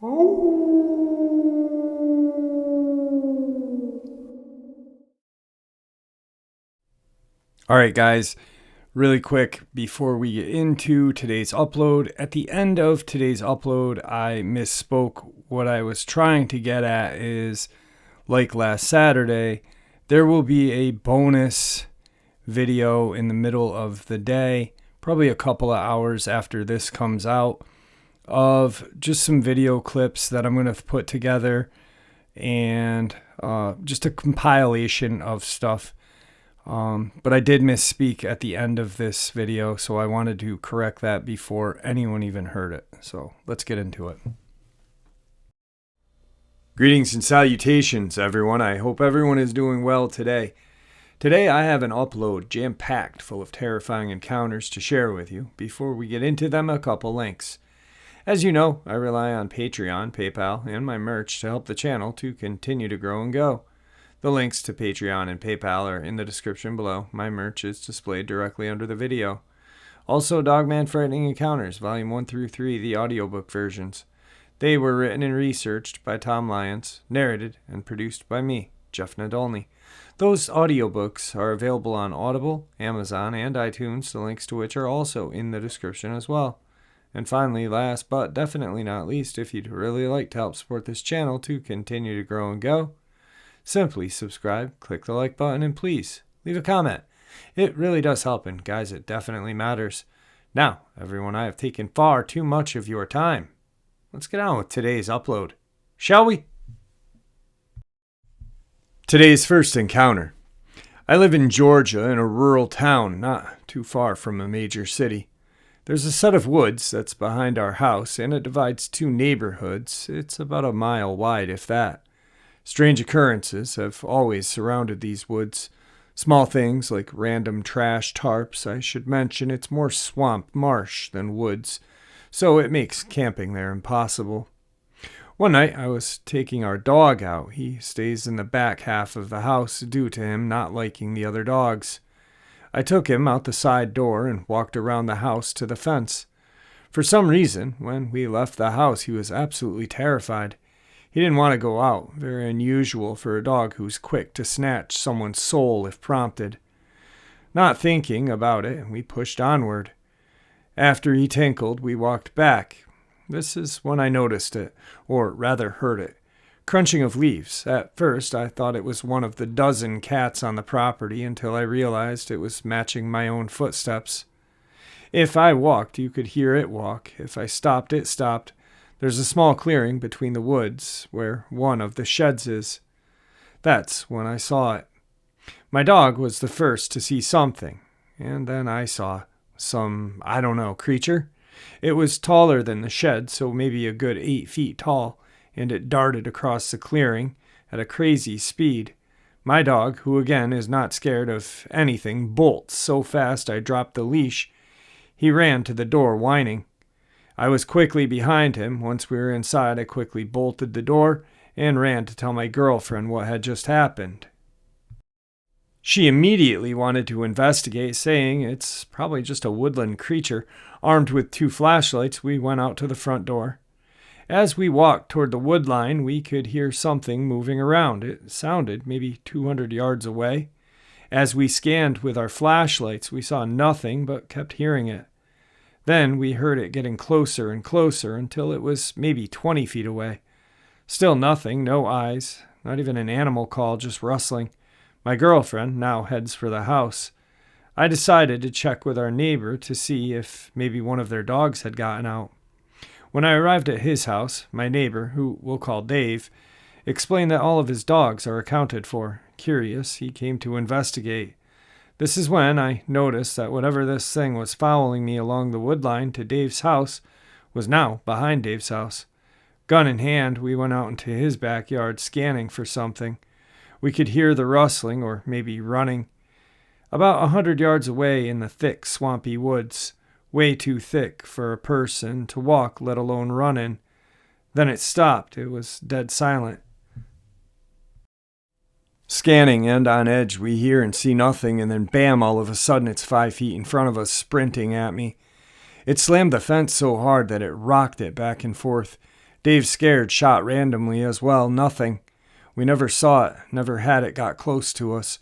All right, guys, really quick before we get into today's upload. At the end of today's upload, I misspoke. What I was trying to get at is, like last Saturday, there will be a bonus video in the middle of the day, probably a couple of hours after this comes out, of just some video clips that I'm going to put together and just a compilation of stuff. But I did misspeak at the end of this video, so I wanted to correct that before anyone even heard it. So let's get into it. Greetings and salutations, everyone. I hope everyone is doing well today. Today I have an upload jam-packed full of terrifying encounters to share with you. Before we get into them, a couple links. As you know, I rely on Patreon, PayPal, and my merch to help the channel to continue to grow and go. The links to Patreon and PayPal are in the description below. My merch is displayed directly under the video. Also, Dogman Frightening Encounters, Volume 1 through 3, the audiobook versions. They were written and researched by Tom Lyons, narrated and produced by me, Jeff Nadolny. Those audiobooks are available on Audible, Amazon, and iTunes, the links to which are also in the description as well. And finally, last but definitely not least, if you'd really like to help support this channel to continue to grow and go, simply subscribe, click the like button, and please leave a comment. It really does help, and guys, it definitely matters. Now, everyone, I have taken far too much of your time. Let's get on with today's upload, shall we? Today's first encounter. I live in Georgia in a rural town not too far from a major city. There's a set of woods that's behind our house, and it divides two neighborhoods. It's about a mile wide, if that. Strange occurrences have always surrounded these woods. Small things like random trash tarps. I should mention it's more swamp marsh than woods, so it makes camping there impossible. One night I was taking our dog out. He stays in the back half of the house due to him not liking the other dogs. I took him out the side door and walked around the house to the fence. For some reason, when we left the house, he was absolutely terrified. He didn't want to go out, very unusual for a dog who's quick to snatch someone's soul if prompted. Not thinking about it, we pushed onward. After he tinkled, we walked back. This is when I noticed it, or rather heard it. Crunching of leaves. At first, I thought it was one of the dozen cats on the property until I realized it was matching my own footsteps. If I walked, you could hear it walk. If I stopped, it stopped. There's a small clearing between the woods where one of the sheds is. That's when I saw it. My dog was the first to see something, and then I saw some, creature. It was taller than the shed, so maybe a good 8 feet tall, and it darted across the clearing at a crazy speed. My dog, who again is not scared of anything, bolts so fast I dropped the leash. He ran to the door whining. I was quickly behind him. Once we were inside, I quickly bolted the door and ran to tell my girlfriend what had just happened. She immediately wanted to investigate, saying it's probably just a woodland creature. Armed with 2 flashlights, we went out to the front door. As we walked toward the wood line, we could hear something moving around. It sounded maybe 200 yards away. As we scanned with our flashlights, we saw nothing but kept hearing it. Then we heard it getting closer and closer until it was maybe 20 feet away. Still nothing, no eyes, not even an animal call, just rustling. My girlfriend now heads for the house. I decided to check with our neighbor to see if maybe one of their dogs had gotten out. When I arrived at his house, my neighbor, who we'll call Dave, explained that all of his dogs are accounted for. Curious, he came to investigate. This is when I noticed that whatever this thing was following me along the wood line to Dave's house was now behind Dave's house. Gun in hand, we went out into his backyard scanning for something. We could hear the rustling, or maybe running. About 100 yards away in the thick, swampy woods, way too thick for a person to walk, let alone run in. Then it stopped. It was dead silent. Scanning and on edge, we hear and see nothing, and then bam, all of a sudden it's 5 feet in front of us, sprinting at me. It slammed the fence so hard that it rocked it back and forth. Dave, scared, shot randomly as well. Nothing. We never saw it, never had it got close to us.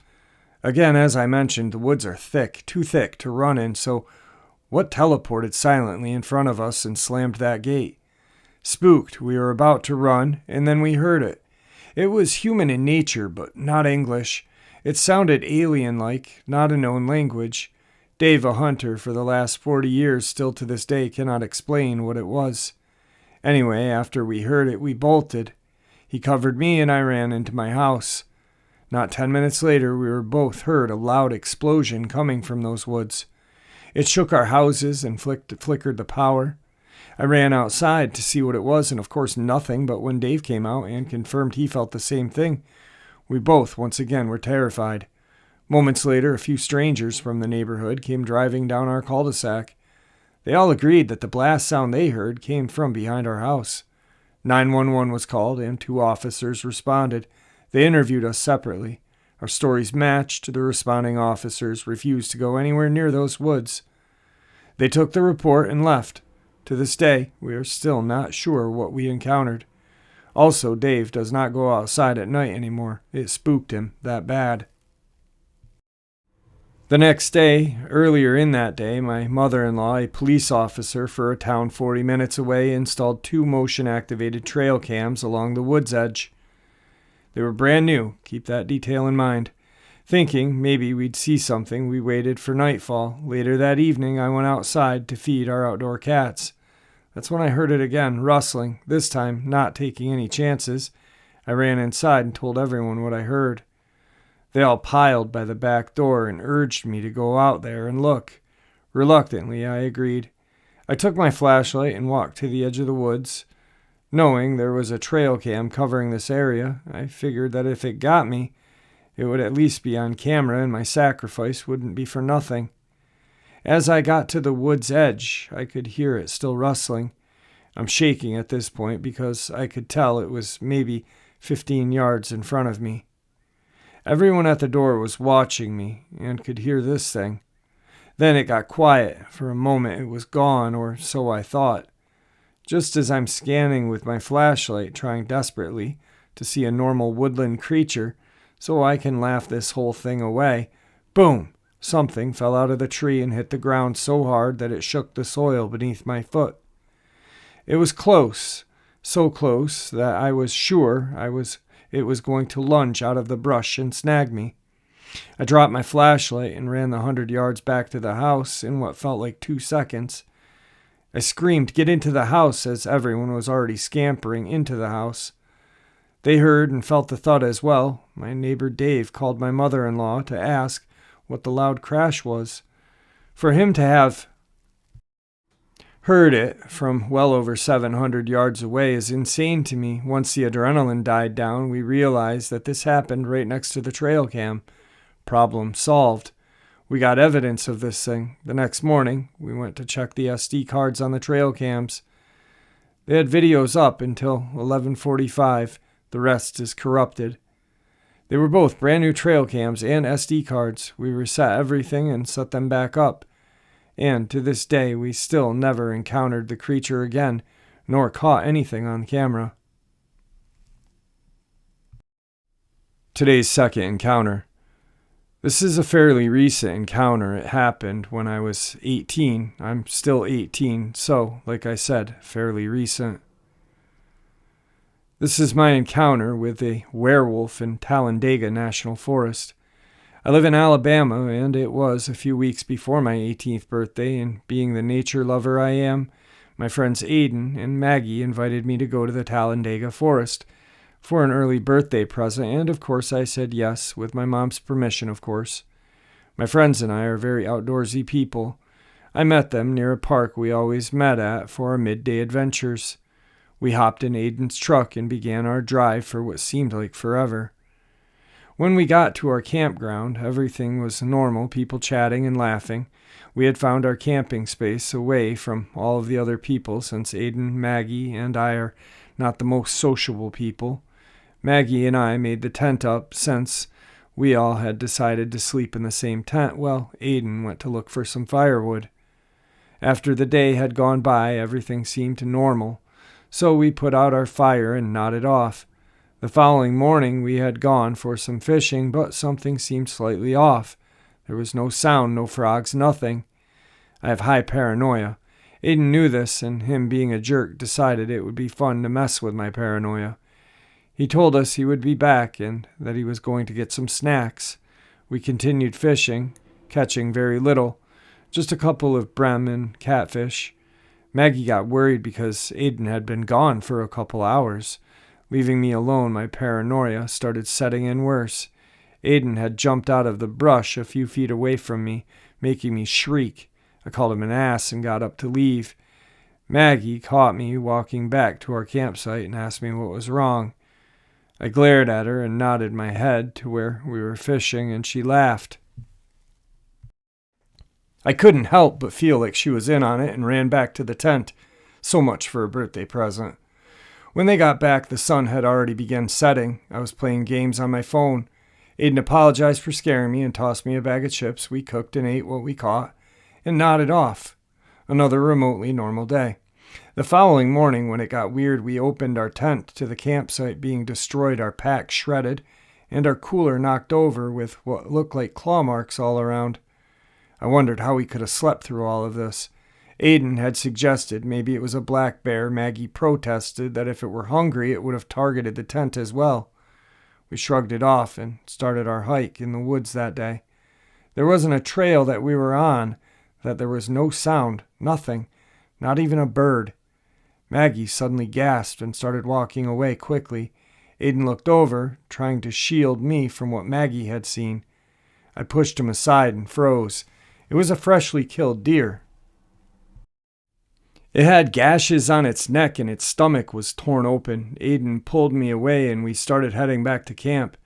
Again, as I mentioned, the woods are thick, too thick to run in, so what teleported silently in front of us and slammed that gate? Spooked, we were about to run, and then we heard it. It was human in nature, but not English. It sounded alien-like, not a known language. Dave, a hunter for the last 40 years, still to this day cannot explain what it was. Anyway, after we heard it, we bolted. He covered me and I ran into my house. Not 10 minutes later, we were both heard a loud explosion coming from those woods. It shook our houses and flickered the power. I ran outside to see what it was, and of course nothing, but when Dave came out and confirmed he felt the same thing, we both once again were terrified. Moments later, a few strangers from the neighborhood came driving down our cul-de-sac. They all agreed that the blast sound they heard came from behind our house. 911 was called, and 2 officers responded. They interviewed us separately. Our stories matched. The responding officers refused to go anywhere near those woods. They took the report and left. To this day, we are still not sure what we encountered. Also, Dave does not go outside at night anymore. It spooked him that bad. The next day, earlier in that day, my mother-in-law, a police officer for a town 40 minutes away, installed 2 motion-activated trail cams along the wood's edge. They were brand new, keep that detail in mind. Thinking maybe we'd see something, we waited for nightfall. Later that evening, I went outside to feed our outdoor cats. That's when I heard it again, rustling, this time not taking any chances. I ran inside and told everyone what I heard. They all piled by the back door and urged me to go out there and look. Reluctantly, I agreed. I took my flashlight and walked to the edge of the woods. Knowing there was a trail cam covering this area, I figured that if it got me, it would at least be on camera and my sacrifice wouldn't be for nothing. As I got to the wood's edge, I could hear it still rustling. I'm shaking at this point because I could tell it was maybe 15 yards in front of me. Everyone at the door was watching me and could hear this thing. Then it got quiet. For a moment it was gone, or so I thought. Just as I'm scanning with my flashlight, trying desperately to see a normal woodland creature so I can laugh this whole thing away, boom! Something fell out of the tree and hit the ground so hard that it shook the soil beneath my foot. It was close, so close that I was sure it was going to lunge out of the brush and snag me. I dropped my flashlight and ran the 100 yards back to the house in what felt like 2 seconds. I screamed, "Get into the house," as everyone was already scampering into the house. They heard and felt the thud as well. My neighbor Dave called my mother-in-law to ask what the loud crash was. For him to have heard it from well over 700 yards away is insane to me. Once the adrenaline died down, we realized that this happened right next to the trail cam. Problem solved. We got evidence of this thing. The next morning, we went to check the SD cards on the trail cams. They had videos up until 11:45. The rest is corrupted. They were both brand new trail cams and SD cards. We reset everything and set them back up. And to this day, we still never encountered the creature again, nor caught anything on camera. Today's second encounter. This is a fairly recent encounter. It happened when I was 18. I'm still 18, so, like I said, fairly recent. This is my encounter with a werewolf in Talladega National Forest. I live in Alabama, and it was a few weeks before my 18th birthday, and being the nature lover I am, my friends Aiden and Maggie invited me to go to the Talladega Forest for an early birthday present, and of course I said yes, with my mom's permission, of course. My friends and I are very outdoorsy people. I met them near a park we always met at for our midday adventures. We hopped in Aiden's truck and began our drive for what seemed like forever. When we got to our campground, everything was normal, people chatting and laughing. We had found our camping space away from all of the other people since Aiden, Maggie, and I are not the most sociable people. Maggie and I made the tent up since we all had decided to sleep in the same tent. Well, Aiden went to look for some firewood. After the day had gone by, everything seemed normal. So we put out our fire and nodded off. The following morning we had gone for some fishing, but something seemed slightly off. There was no sound, no frogs, nothing. I have high paranoia. Aiden knew this, and him being a jerk decided it would be fun to mess with my paranoia. He told us he would be back and that he was going to get some snacks. We continued fishing, catching very little, just a couple of bream and catfish. Maggie got worried because Aiden had been gone for a couple hours. Leaving me alone, my paranoia started setting in worse. Aiden had jumped out of the brush a few feet away from me, making me shriek. I called him an ass and got up to leave. Maggie caught me walking back to our campsite and asked me what was wrong. I glared at her and nodded my head to where we were fishing, and she laughed. I couldn't help but feel like she was in on it and ran back to the tent. So much for a birthday present. When they got back, the sun had already begun setting. I was playing games on my phone. Aiden apologized for scaring me and tossed me a bag of chips. We cooked and ate what we caught and nodded off. Another remotely normal day. The following morning, when it got weird, we opened our tent to the campsite being destroyed, our pack shredded, and our cooler knocked over with what looked like claw marks all around. I wondered how we could have slept through all of this. Aiden had suggested maybe it was a black bear. Maggie protested that if it were hungry, it would have targeted the tent as well. We shrugged it off and started our hike in the woods that day. There wasn't a trail that we were on, that there was no sound, nothing, not even a bird. Maggie suddenly gasped and started walking away quickly. Aiden looked over, trying to shield me from what Maggie had seen. I pushed him aside and froze. It was a freshly killed deer. It had gashes on its neck and its stomach was torn open. Aiden pulled me away and we started heading back to camp.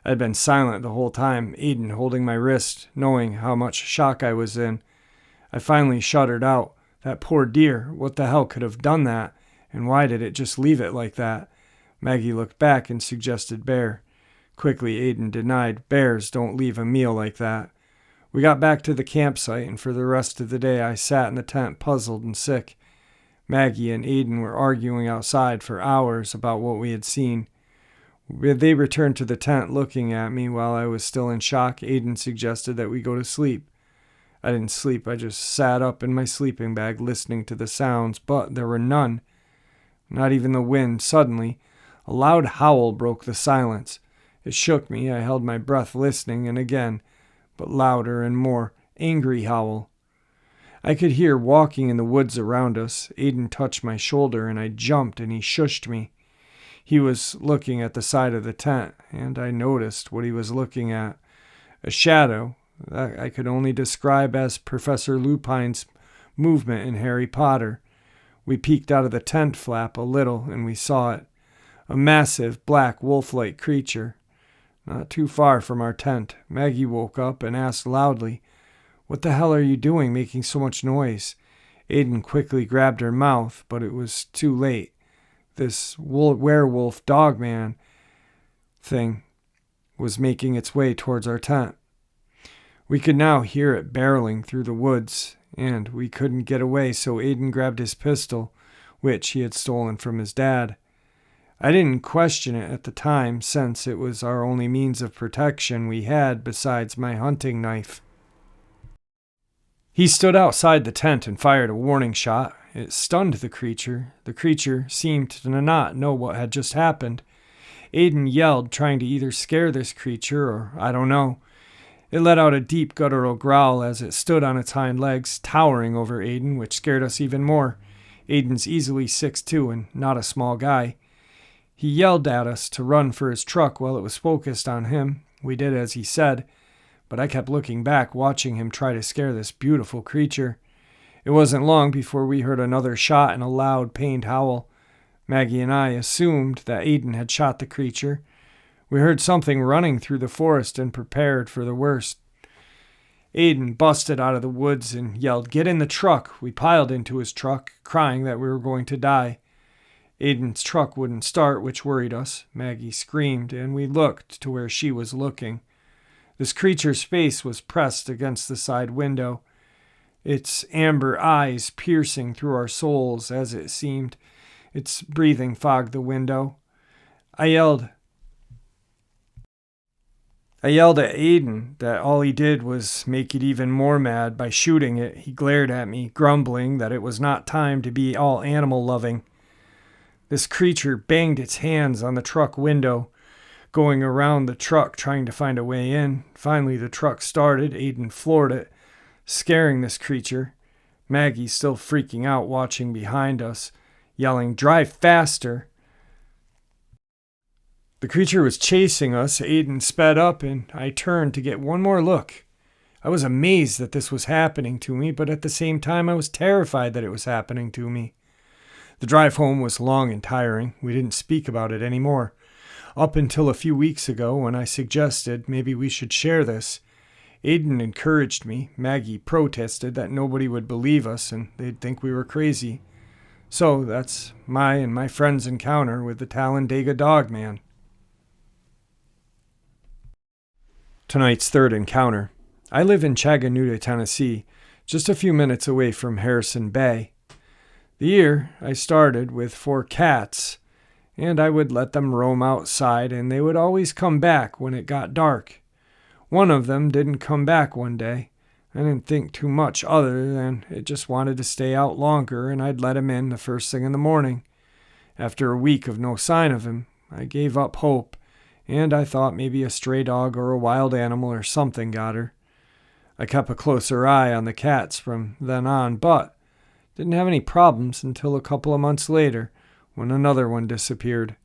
I'd been silent the whole time, Aiden holding my wrist, knowing how much shock I was in. I finally shuddered out. That poor deer, what the hell could have done that? And why did it just leave it like that? Maggie looked back and suggested bear. Quickly, Aiden denied. Bears don't leave a meal like that. We got back to the campsite, and for the rest of the day I sat in the tent puzzled and sick. Maggie and Aiden were arguing outside for hours about what we had seen. They returned to the tent looking at me while I was still in shock. Aiden suggested that we go to sleep. I didn't sleep. I just sat up in my sleeping bag listening to the sounds, but there were none. Not even the wind. Suddenly, a loud howl broke the silence. It shook me. I held my breath listening, and again, but louder and more angry howl. I could hear walking in the woods around us. Aiden touched my shoulder, and I jumped, and he shushed me. He was looking at the side of the tent, and I noticed what he was looking at. A shadow that I could only describe as Professor Lupine's movement in Harry Potter. We peeked out of the tent flap a little, and we saw it. A massive, black, wolf-like creature. Not too far from our tent. Maggie woke up and asked loudly, "What the hell are you doing making so much noise?" Aiden quickly grabbed her mouth, but it was too late. This werewolf Dogman thing was making its way towards our tent. We could now hear it barreling through the woods, and we couldn't get away, so Aiden grabbed his pistol, which he had stolen from his dad. I didn't question it at the time, since it was our only means of protection we had besides my hunting knife. He stood outside the tent and fired a warning shot. It stunned the creature. The creature seemed to not know what had just happened. Aiden yelled, trying to either scare this creature or I don't know. It let out a deep guttural growl as it stood on its hind legs, towering over Aiden, which scared us even more. Aiden's easily 6'2" and not a small guy. He yelled at us to run for his truck while it was focused on him. We did as he said, but I kept looking back, watching him try to scare this beautiful creature. It wasn't long before we heard another shot and a loud, pained howl. Maggie and I assumed that Aiden had shot the creature. We heard something running through the forest and prepared for the worst. Aiden busted out of the woods and yelled, "Get in the truck!" We piled into his truck, crying that we were going to die. Aiden's truck wouldn't start, which worried us. Maggie screamed, and we looked to where she was looking. This creature's face was pressed against the side window, its amber eyes piercing through our souls, as it seemed. Its breathing fogged the window. I yelled at Aiden that all he did was make it even more mad by shooting it. He glared at me, grumbling that it was not time to be all animal-loving. This creature banged its hands on the truck window, going around the truck trying to find a way in. Finally, the truck started. Aiden floored it, scaring this creature. Maggie, still freaking out, watching behind us, yelling, "Drive faster!" The creature was chasing us. Aiden sped up, and I turned to get one more look. I was amazed that this was happening to me, but at the same time I was terrified that it was happening to me. The drive home was long and tiring. We didn't speak about it anymore. Up until a few weeks ago, when I suggested maybe we should share this, Aiden encouraged me. Maggie protested that nobody would believe us and they'd think we were crazy. So that's my and my friend's encounter with the Talladega Dogman. Tonight's third encounter. I live in Chattanooga, Tennessee, just a few minutes away from Harrison Bay. The year I started with 4 cats, and I would let them roam outside, and they would always come back when it got dark. One of them didn't come back one day. I didn't think too much other than it just wanted to stay out longer, and I'd let him in the first thing in the morning. After a week of no sign of him, I gave up hope, and I thought maybe a stray dog or a wild animal or something got her. I kept a closer eye on the cats from then on, but didn't have any problems until a couple of months later, when another one disappeared.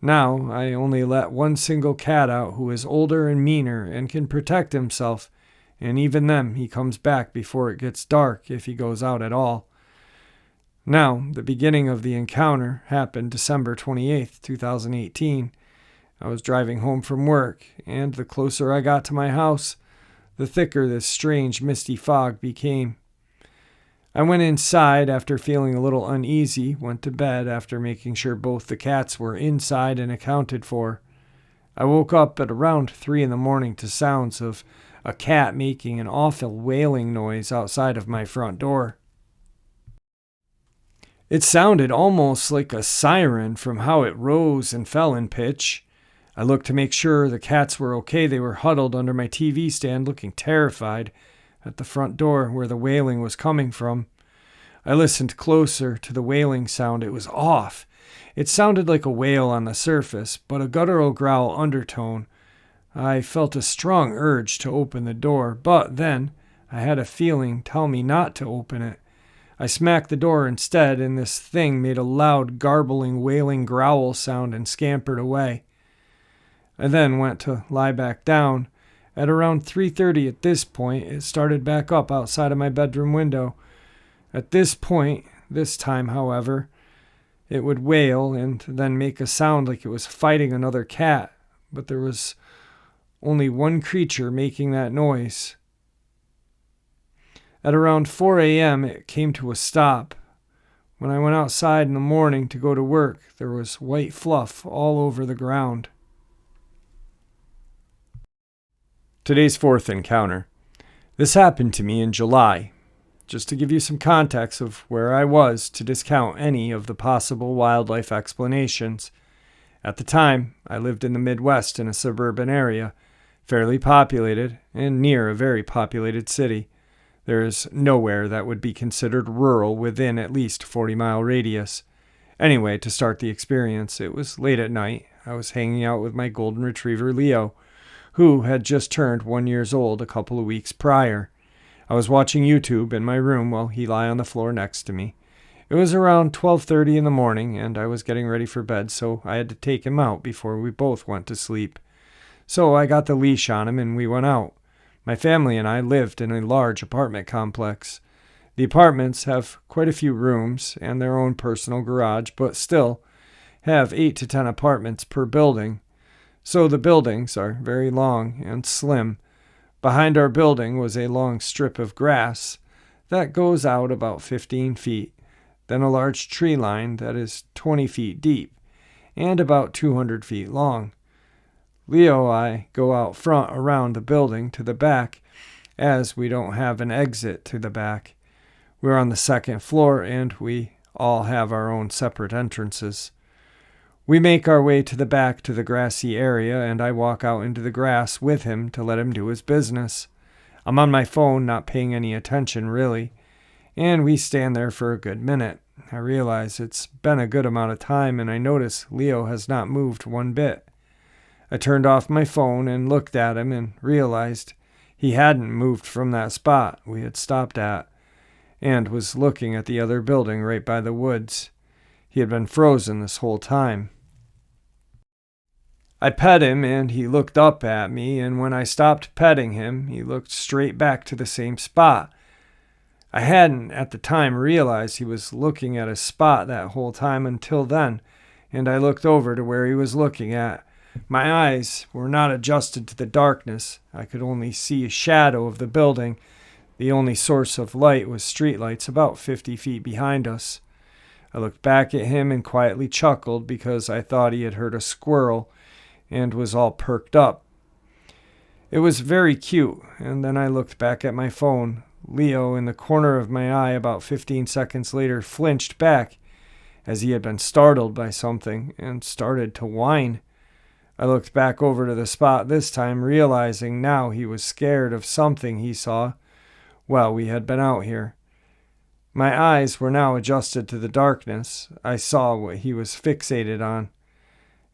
Now I only let one single cat out who is older and meaner and can protect himself, and even then he comes back before it gets dark if he goes out at all. Now, the beginning of the encounter happened December 28th, 2018. I was driving home from work, and the closer I got to my house, the thicker this strange misty fog became. I went inside after feeling a little uneasy, went to bed after making sure both the cats were inside and accounted for. I woke up at around 3 a.m. to sounds of a cat making an awful wailing noise outside of my front door. It sounded almost like a siren from how it rose and fell in pitch. I looked to make sure the cats were okay. They were huddled under my TV stand, looking terrified at the front door where the wailing was coming from. I listened closer to the wailing sound. It was off. It sounded like a wail on the surface, but a guttural growl undertone. I felt a strong urge to open the door, but then I had a feeling tell me not to open it. I smacked the door instead, and this thing made a loud, garbling, wailing growl sound and scampered away. I then went to lie back down. At around 3:30 at this point, it started back up outside of my bedroom window. At this point, this time, however, it would wail and then make a sound like it was fighting another cat, but there was only one creature making that noise. At around 4 a.m., it came to a stop. When I went outside in the morning to go to work, there was white fluff all over the ground. Today's fourth encounter. This happened to me in July. Just to give you some context of where I was to discount any of the possible wildlife explanations. At the time, I lived in the Midwest in a suburban area, fairly populated and near a very populated city. There is nowhere that would be considered rural within at least 40-mile radius. Anyway, to start the experience, it was late at night. I was hanging out with my golden retriever Leo, who had just turned 1 year old a couple of weeks prior. I was watching YouTube in my room while he lay on the floor next to me. It was around 12:30 in the morning, and I was getting ready for bed, so I had to take him out before we both went to sleep. So I got the leash on him and we went out. My family and I lived in a large apartment complex. The apartments have quite a few rooms and their own personal garage, but still have 8 to 10 apartments per building. So the buildings are very long and slim. Behind our building was a long strip of grass that goes out about 15 feet, then a large tree line that is 20 feet deep and about 200 feet long. Leo and I go out front around the building to the back, as we don't have an exit to the back. We're on the second floor, and we all have our own separate entrances. We make our way to the back to the grassy area, and I walk out into the grass with him to let him do his business. I'm on my phone, not paying any attention, really, and we stand there for a good minute. I realize it's been a good amount of time, and I notice Leo has not moved one bit. I turned off my phone and looked at him and realized he hadn't moved from that spot we had stopped at and was looking at the other building right by the woods. He had been frozen this whole time. I pet him and he looked up at me, and when I stopped petting him, he looked straight back to the same spot. I hadn't at the time realized he was looking at a spot that whole time until then, and I looked over to where he was looking at. My eyes were not adjusted to the darkness. I could only see a shadow of the building. The only source of light was streetlights about 50 feet behind us. I looked back at him and quietly chuckled because I thought he had heard a squirrel and was all perked up. It was very cute, and then I looked back at my phone. Leo, in the corner of my eye about 15 seconds later, flinched back as he had been startled by something and started to whine. I looked back over to the spot this time, realizing now he was scared of something he saw while we had been out here. My eyes were now adjusted to the darkness. I saw what he was fixated on.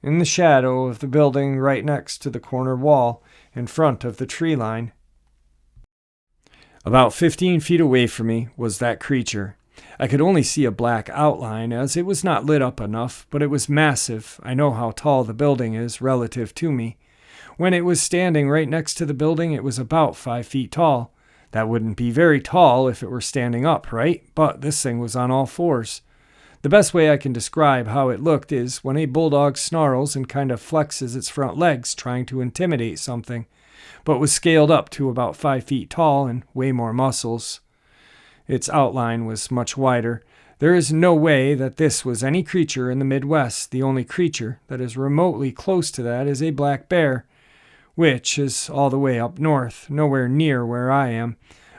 In the shadow of the building right next to the corner wall, in front of the tree line, about 15 feet away from me, was that creature. I could only see a black outline as it was not lit up enough, but it was massive. I know how tall the building is relative to me. When it was standing right next to the building, it was about 5 feet tall. That wouldn't be very tall if it were standing up, right? But this thing was on all fours. The best way I can describe how it looked is when a bulldog snarls and kind of flexes its front legs trying to intimidate something, but was scaled up to about 5 feet tall and way more muscles. Its outline was much wider. There is no way that this was any creature in the Midwest. The only creature that is remotely close to that is a black bear, which is all the way up north, nowhere near where I am.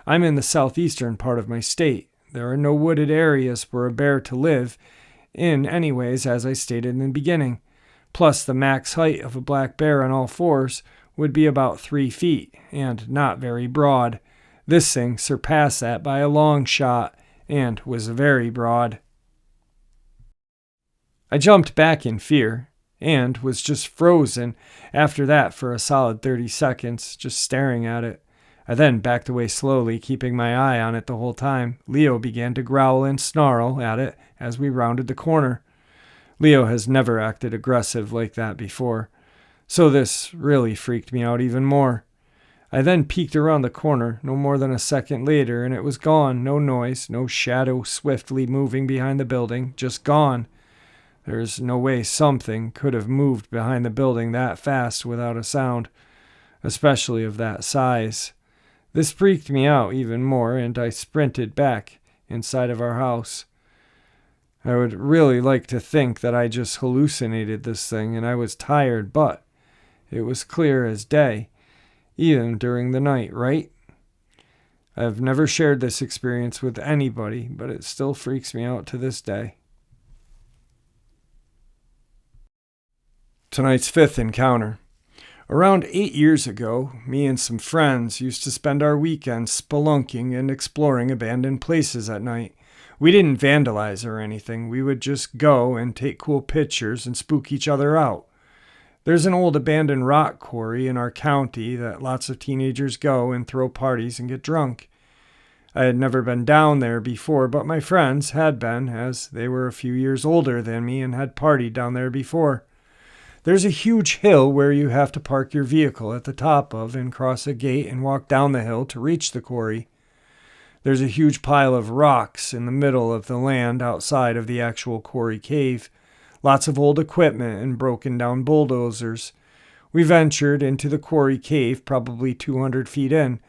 I'm in the southeastern part of my state. There are no wooded areas for a bear to live in anyways, as I stated in the beginning. Plus, the max height of a black bear on all fours would be about 3 feet, and not very broad. This thing surpassed that by a long shot, and was very broad. I jumped back in fear, and was just frozen after that for a solid 30 seconds, just staring at it. I then backed away slowly, keeping my eye on it the whole time. Leo began to growl and snarl at it as we rounded the corner. Leo has never acted aggressive like that before, so this really freaked me out even more. I then peeked around the corner, no more than a second later, and it was gone. No noise, no shadow swiftly moving behind the building, just gone. There's no way something could have moved behind the building that fast without a sound, especially of that size. This freaked me out even more, and I sprinted back inside of our house. I would really like to think that I just hallucinated this thing and I was tired, but it was clear as day. Even during the night, right? I've never shared this experience with anybody, but it still freaks me out to this day. Tonight's fifth encounter. Around 8 years ago, me and some friends used to spend our weekends spelunking and exploring abandoned places at night. We didn't vandalize or anything. We would just go and take cool pictures and spook each other out. There's an old abandoned rock quarry in our county that lots of teenagers go and throw parties and get drunk. I had never been down there before, but my friends had been, as they were a few years older than me and had partied down there before. There's a huge hill where you have to park your vehicle at the top of and cross a gate and walk down the hill to reach the quarry. There's a huge pile of rocks in the middle of the land outside of the actual quarry cave. Lots of old equipment and broken down bulldozers. We ventured into the quarry cave probably 200 feet in,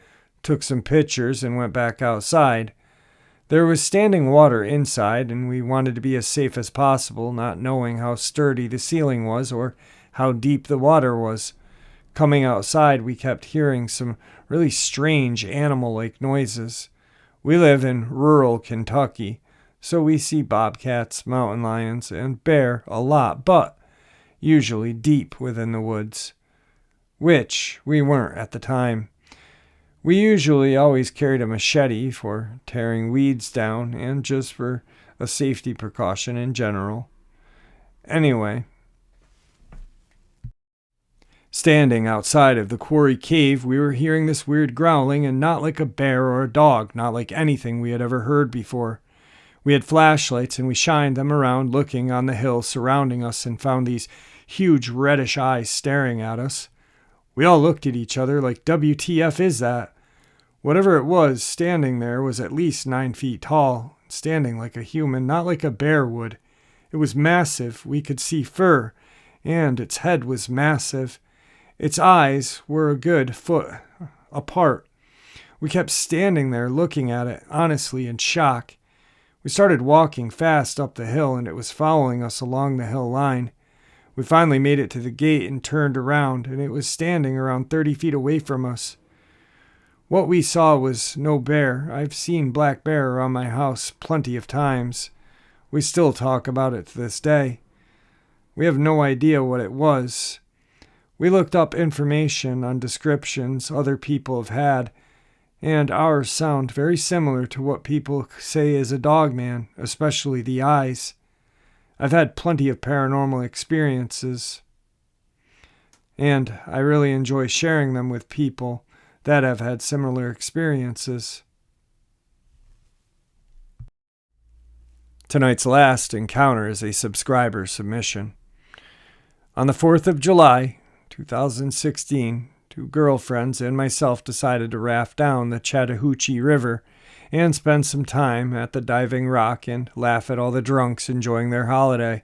took some pictures and went back outside. There was standing water inside and we wanted to be as safe as possible, not knowing how sturdy the ceiling was or how deep the water was. Coming outside, we kept hearing some really strange animal-like noises. We live in rural Kentucky, so we see bobcats, mountain lions, and bear a lot, but usually deep within the woods, which we weren't at the time. We usually always carried a machete for tearing weeds down and just for a safety precaution in general. Anyway, standing outside of the quarry cave, we were hearing this weird growling, and not like a bear or a dog, not like anything we had ever heard before. We had flashlights and we shined them around, looking on the hill surrounding us, and found these huge reddish eyes staring at us. We all looked at each other like, WTF is that? Whatever it was, standing there was at least 9 feet tall, standing like a human, not like a bear would. It was massive. We could see fur, and its head was massive. Its eyes were a good foot apart. We kept standing there looking at it, honestly in shock. We started walking fast up the hill, and it was following us along the hill line. We finally made it to the gate and turned around, and it was standing around 30 feet away from us. What we saw was no bear. I've seen black bear around my house plenty of times. We still talk about it to this day. We have no idea what it was. We looked up information on descriptions other people have had, and ours sound very similar to what people say is a dogman, especially the eyes. I've had plenty of paranormal experiences, and I really enjoy sharing them with people that have had similar experiences. Tonight's last encounter is a subscriber submission. On the 4th of July, 2016, 2 girlfriends and myself decided to raft down the Chattahoochee River and spend some time at the Diving Rock and laugh at all the drunks enjoying their holiday.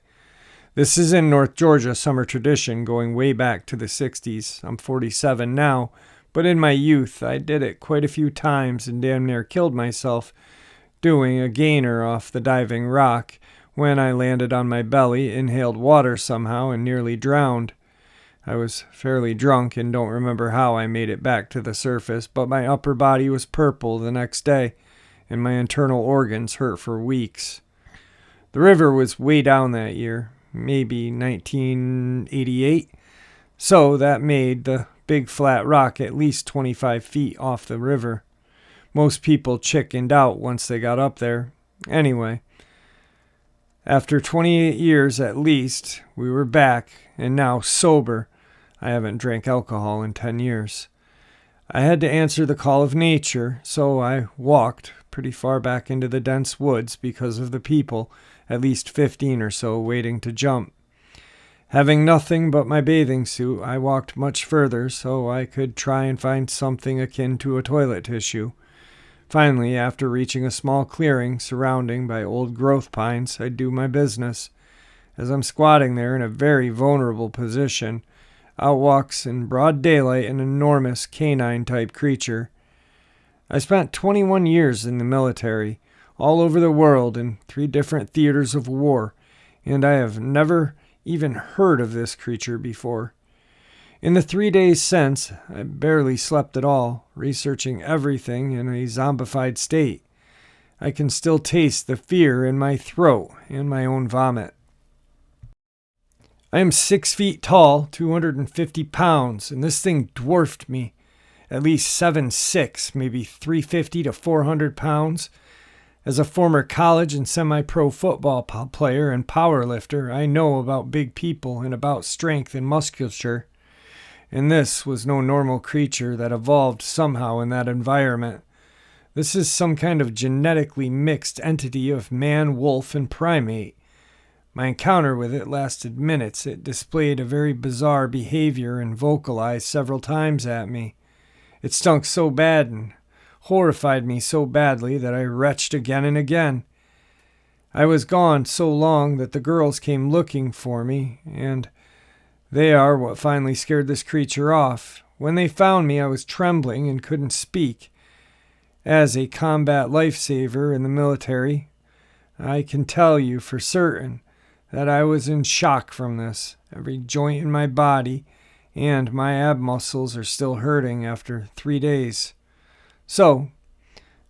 This is in North Georgia summer tradition going way back to the 60s. I'm 47 now, but in my youth I did it quite a few times and damn near killed myself doing a gainer off the Diving Rock when I landed on my belly, inhaled water somehow, and nearly drowned. I was fairly drunk and don't remember how I made it back to the surface, but my upper body was purple the next day, and my internal organs hurt for weeks. The river was way down that year, maybe 1988, so that made the big flat rock at least 25 feet off the river. Most people chickened out once they got up there. Anyway, after 28 years at least, we were back, and now sober. I haven't drank alcohol in 10 years. I had to answer the call of nature, so I walked pretty far back into the dense woods because of the people, at least 15 or so, waiting to jump. Having nothing but my bathing suit, I walked much further so I could try and find something akin to a toilet tissue. Finally, after reaching a small clearing surrounding by old growth pines, I do my business. As I'm squatting there in a very vulnerable position, out walks in broad daylight an enormous canine-type creature. I spent 21 years in the military, all over the world in 3 different theaters of war, and I have never even heard of this creature before. In the 3 days since, I barely slept at all, researching everything in a zombified state. I can still taste the fear in my throat and my own vomit. I am 6 feet tall, 250 pounds, and this thing dwarfed me. At least 7'6", maybe 350 to 400 pounds. As a former college and semi-pro football player and power lifter, I know about big people and about strength and musculature. And this was no normal creature that evolved somehow in that environment. This is some kind of genetically mixed entity of man, wolf, and primate. My encounter with it lasted minutes. It displayed a very bizarre behavior and vocalized several times at me. It stunk so bad and horrified me so badly that I retched again and again. I was gone so long that the girls came looking for me, and they are what finally scared this creature off. When they found me, I was trembling and couldn't speak. As a combat lifesaver in the military, I can tell you for certain that I was in shock from this. Every joint in my body and my ab muscles are still hurting after 3 days. So,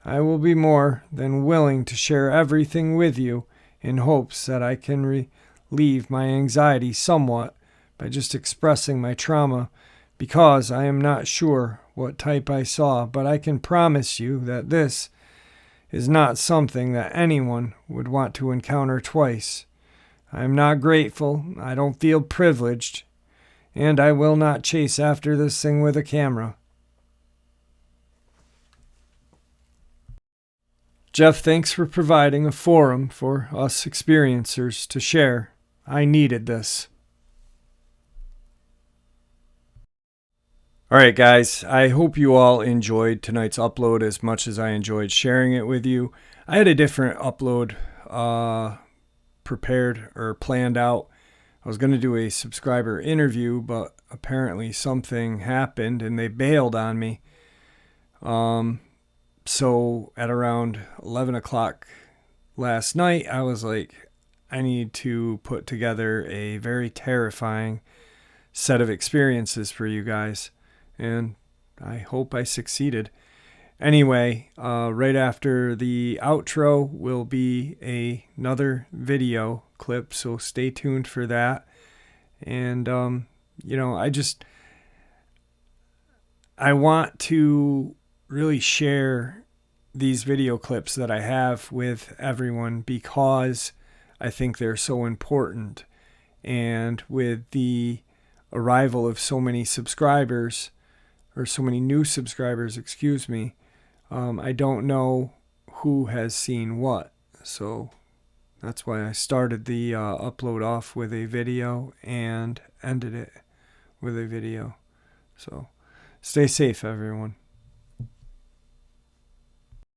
I will be more than willing to share everything with you in hopes that I can relieve my anxiety somewhat by just expressing my trauma, because I am not sure what type I saw, but I can promise you that this is not something that anyone would want to encounter twice. I am not grateful, I don't feel privileged, and I will not chase after this thing with a camera. Jeff, thanks for providing a forum for us experiencers to share. I needed this. All right, guys, I hope you all enjoyed tonight's upload as much as I enjoyed sharing it with you. I had a different upload prepared or planned out. I was going to do a subscriber interview, but apparently something happened and they bailed on me. So at around 11 o'clock last night, I was like, I need to put together a very terrifying set of experiences for you guys. And I hope I succeeded. Anyway, right after the outro will be another video clip, so stay tuned for that. And, I want to really share these video clips that I have with everyone because I think they're so important. And with the arrival of so many subscribers, or so many new subscribers, I don't know who has seen what. So that's why I started the upload off with a video and ended it with a video. So stay safe, everyone.